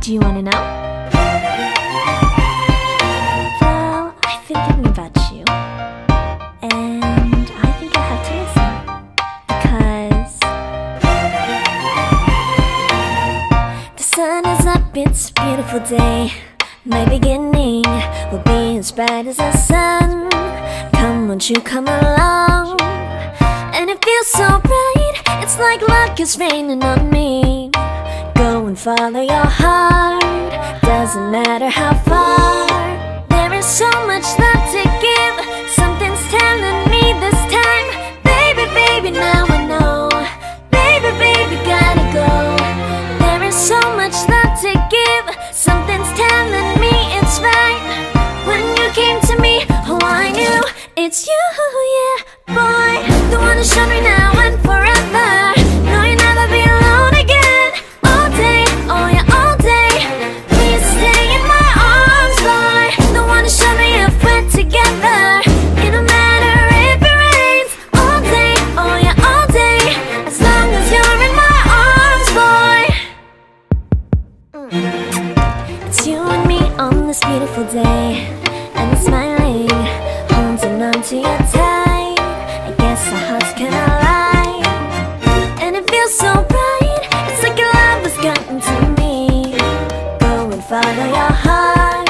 Do you wanna know? Well, I've been thinking about you, and I think I'll have to listen. Because the sun is up, it's a beautiful day. My beginning will be as bright as the sun. Come, won't you come along? And it feels so bright, it's like luck is raining on me. Go and follow your heart, doesn't matter how far. There is so much love to give, something's telling me this time. Baby, baby, now I know. Baby, baby, gotta go. There is so much love to give, something's telling me it's right. When you came to me, oh I knew it's you, yeah, boy. The one who showed me now and forever. No, you'll never be alone again. All day, oh yeah, all day. Please stay in my arms, boy. The one who showed me if we're together. It don't matter if it rains. All day, oh yeah, all day. As long as you're in my arms, boy. It's you and me on this beautiful day, and it's smiling, holding on to your tight. I guess our hearts can align, and it feels so bright. It's like your love has gotten to me. Go and follow your heart,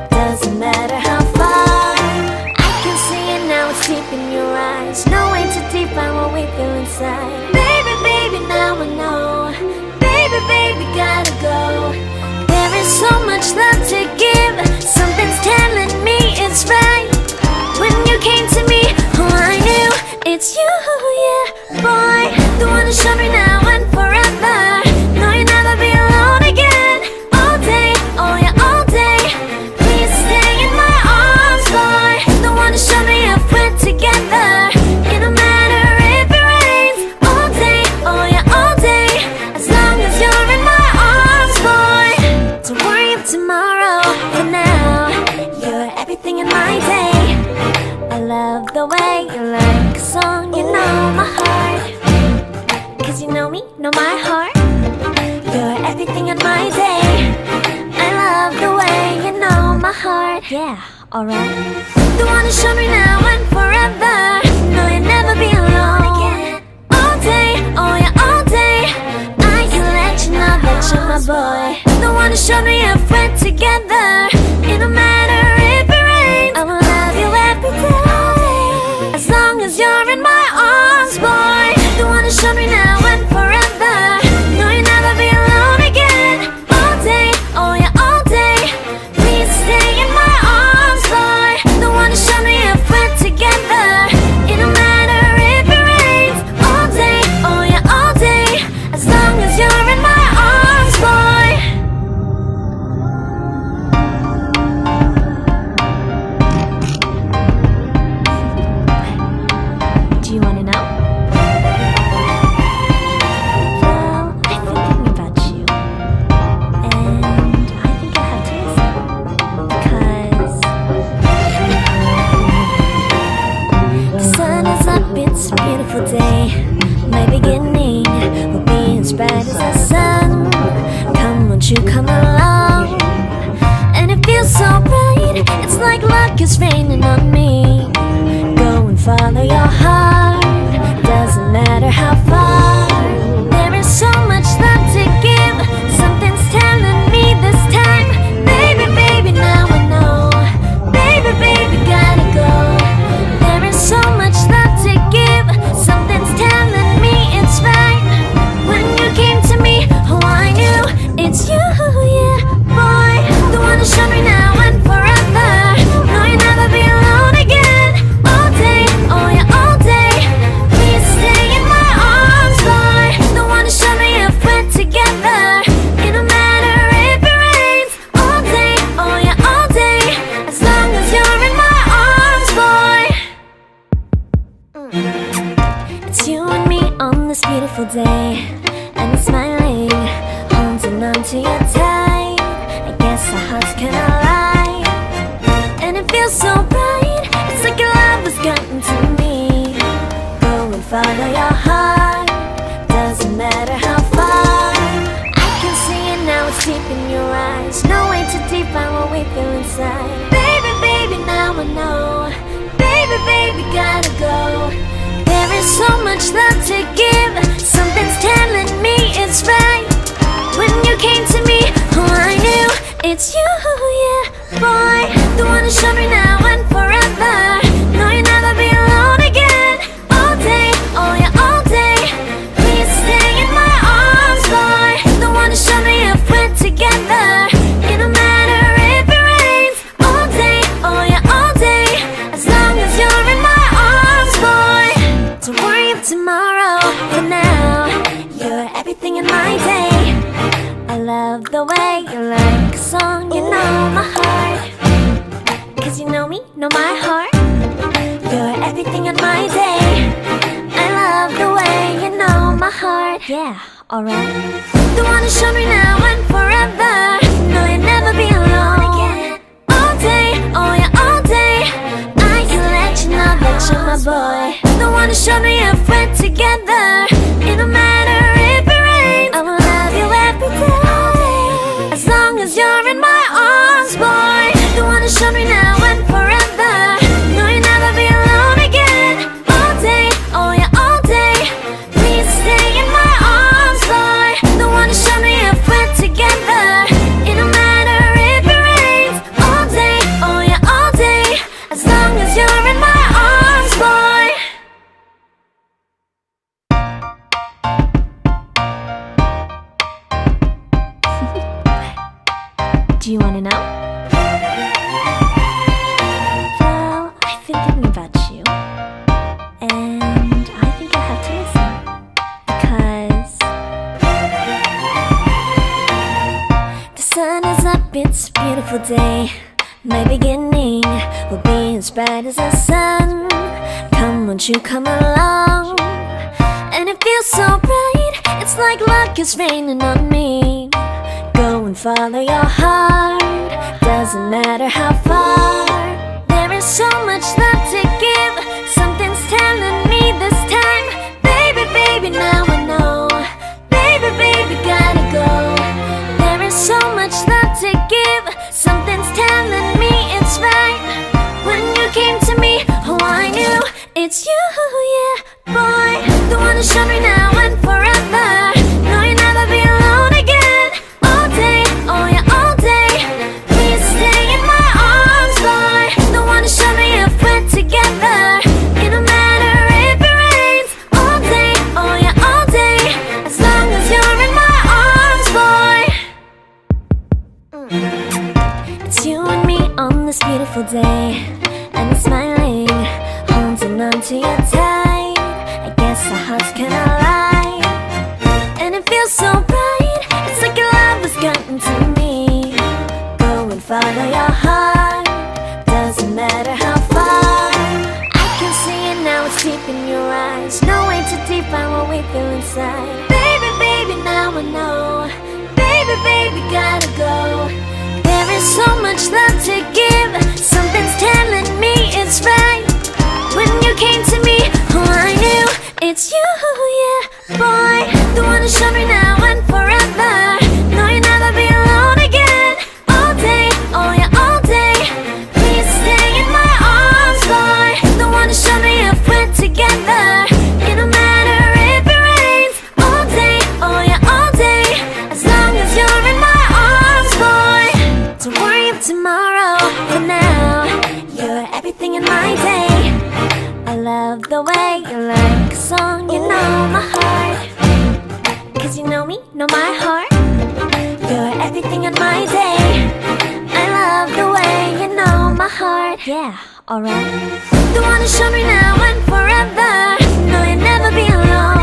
doesn't matter how far. I can see it now, it's deep in your eyes. No way to define what we feel inside. Baby, baby, now I know. Baby, baby, gotta go. There is so much love to give, something's telling me it's right. When you came to me, oh I knew it's you, yeah, boy. The one who showed me now and forever. No, you'll never be alone again. All day, oh yeah, all day. Please stay in my arms, boy. The one who showed me if we're together. It don't matter if it rains. All day, oh yeah, all day. As long as you're in my arms, boy. Don't worry of tomorrow, for now you're everything in my day. I love the way you like a song, you know my heart. Cause you know me, know my heart. You're everything in my day. I love the way you know my heart. Yeah, alright. The one who showed me now and forever. No, you'll never be alone again. All day, oh yeah, all day. I can let you know that you're my boy. The one who showed me if we're together. It don't matter if it rains. I will love you every day. As long as you're in my arms, boy. The one who showed me now and forever. No, you'll never be alone again. All day, oh yeah, all day. Please stay in my arms, boy. The one who showed me if we're together. It don't matter if it rains. All day, oh yeah, all day. As long as you're in my arms, boy. Do you wanna know? Well, I've been thinking about you, and I think I'll have to listen. Because the sun is up, it's a beautiful day. My beginning will be as bright as the sun. Come, won't you come along? And it feels so bright, it's like luck is raining on me. Go and follow your heart, doesn't matter how far. There is so much love to give, something's telling me this time. Baby, baby, now I know. Baby, baby, gotta go. There is so much love to give, something's telling me it's right. When you came to me, oh I knew it's you, yeah, boy. The one who showed me now and forever. No, you'll never be alone again. All day, oh yeah, all day. Please stay in my arms, boy. The one who showed me if we're together. It don't matter if it rains. All day, oh yeah, all day. As long as you're in my arms, boy. It's you and me on this beautiful day, and it's smiling, holding on to your tight. I guess our hearts can align, and it feels so bright. It's like your love has gotten to me. Go and follow your heart, doesn't matter how far. I can see it now, it's deep in your eyes. No way to define what we feel inside. Baby, baby, now I know. Baby, baby, gotta go. There is so much love to give. Something's telling me it's right. When you came to me, oh, I knew it's you, yeah, boy. The one who showed me now and forever. No, you'll never be alone again. All day, oh yeah, all day. Please stay in my arms, boy. The one who showed me if we're together. It don't matter if it rains. All day, oh yeah, all day. As long as you're in my arms, boy. Don't worry of tomorrow. For now, you're everything in my day. I love the way you like a song. You know my heart. Cause you know me, know my heart. You're everything in my day. I love the way you know my heart. Yeah, alright. The one who showed me now and forever. No, you'll never be alone again. All day, oh yeah, all day. I can let you know that you're my boy. The one who showed me if we're together. It don't matter if it rains. I will love you every day. As long as you're in my arms, boy. The one who showed me now and forever. No, you'll never be alone again. All day, oh yeah, all day. Please stay in my arms, boy. The one who showed me if we're together. It don't matter if it rains. All day, oh yeah, all day. As long as you're in my arms, boy. Do you wanna know? Well, I've been thinking about you, and I think I have to listen. Because the sun is up, it's a beautiful day. My beginning will be as bright as the sun. Come, won't you come along? And it feels so bright, it's like luck is raining on me. Go and follow your heart, doesn't matter how far. There is so much love to give. Something's telling me this time. Baby, baby, now I know. Baby, baby, gotta go. There is so much love to give. Something's telling me it's right. When you came to me, oh, I knew it's you, yeah, boy. The one who showed me now and forever. No, you'll never be alone again. All day, oh yeah, all day. Please stay in my arms, boy. The one who showed me if we're together. It don't matter if it rains. All day, oh yeah, all day. As long as you're in my arms, boy. It's you and me on this beautiful day, and it's smiling, holding on to you tight. I guess our hearts can align, and it feels so bright. It's like your love has gotten to me. Go and follow your heart, doesn't matter how far. I can see it now, it's deep in your eyes. No way to define what we feel inside. Baby, baby, now I know. Baby, baby, gotta go. There is so much love to give. Something's telling me it's right. When you came to me, oh, I knew it's you, yeah, boy. The one who showed me now and forever. No, you'll never be alone again. All day, oh yeah, all day. Please stay in my arms, boy. The one who showed me if we're together. It don't matter if it rains. All day, oh yeah, all day. As long as you're in my arms, boy. Don't worry of tomorrow. For now, you're everything in my day. I love the way you like a song. You know my heart. Cause you know me, know my heart. You're everything in my day. I love the way you know my heart. Yeah, alright. The one who showed me now and forever. No, you'll never be alone.